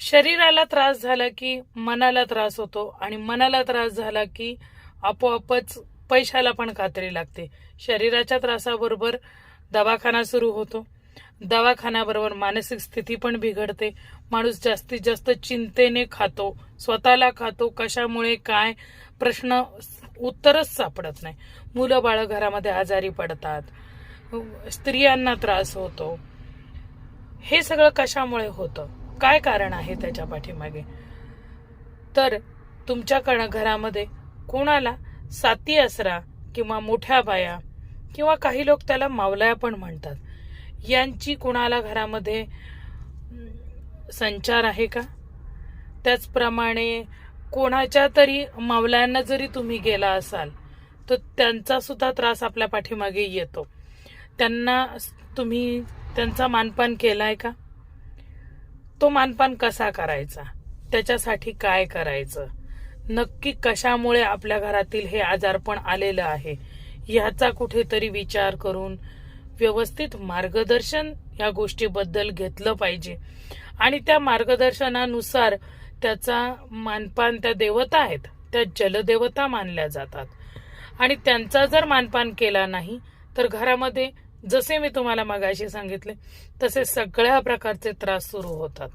शरीराला त्रास झाला की मनाला त्रास होतो आणि मनाला त्रास झाला की आपोआपच पैशाला पण कात्री लागते. शरीराच्या त्रासाबरोबर दवाखाना सुरू होतो. दवाखान्याबरोबर मानसिक स्थिती पण बिघडते. माणूस जास्तीत जास्त चिंतेने खातो, स्वतःला खातो. कशामुळे काय प्रश्न उत्तरच सापडत नाही. मुलं बाळ घरामध्ये आजारी पडतात, स्त्रियांना त्रास होतो. हे सगळं कशामुळे होतं? काय कारण आहे त्याच्या पाठीमागे? तर तुमच्या घरामध्ये कोणाला साती आसरा किंवा मोठ्या बाया किंवा काही लोक त्याला मावलया पण म्हणतात, यांची कोणाला घरामध्ये संचार आहे का? त्याचप्रमाणे कोणाच्या तरी मावल्यांना जरी तुम्ही गेला असाल तर त्यांचा सुद्धा त्रास आपल्या पाठीमागे येतो. त्यांना तुम्ही त्यांचा मानपान केलाय का? तो मानपान कसा करायचा? त्याच्यासाठी काय करायचं? नक्की कशामुळे आपल्या घरातील हे आजारपण आलेलं आहे ह्याचा कुठेतरी विचार करून व्यवस्थित मार्गदर्शन या गोष्टीबद्दल घेतलं पाहिजे. आणि त्या मार्गदर्शनानुसार त्याचा मानपान, त्या देवता आहेत त्या जलदेवता मानल्या जातात. आणि त्यांचा जर मानपान केला नाही तर घरामध्ये जसे मी तुम्हाला मगाशी सांगितले तसे सगळ्या प्रकारचे त्रास सुरू होतात.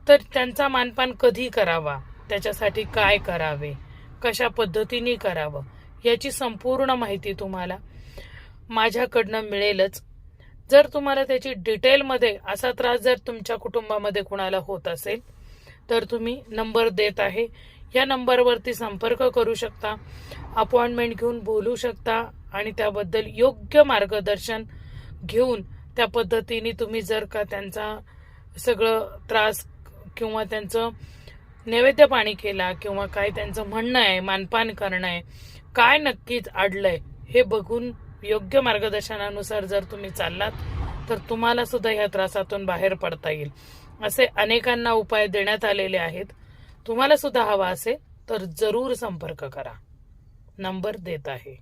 तर त्यांचा मानपान कधी करावा, त्याच्यासाठी काय करावे, कशा पद्धतीने करावं, याची संपूर्ण माहिती तुम्हाला माझ्याकडनं मिळेलच. जर तुम्हाला त्याची डिटेलमध्ये असा त्रास जर तुमच्या कुटुंबामध्ये कुणाला होत असेल तर तुम्ही नंबर देत आहे, या नंबरवरती संपर्क करू शकता, अपॉइंटमेंट घेऊन बोलू शकता आणि त्याबद्दल योग्य मार्गदर्शन घेऊन त्या पद्धतीने तुम्ही जर का त्यांचा सगळं त्रास किंवा त्यांचं नैवेद्य पाणी केला किंवा काय त्यांचं म्हणणं आहे, मानपान करणं आहे, काय नक्कीच अडलंय हे बघून योग्य मार्गदर्शनानुसार जर तुम्ही चाललात तर तुम्हाला सुद्धा ह्या त्रासातून बाहेर पडता येईल. असे अनेकांना उपाय देण्यात आलेले आहेत. तुम्हाला सुद्धा हवा असेल तर जरूर संपर्क करा. नंबर देत आहे.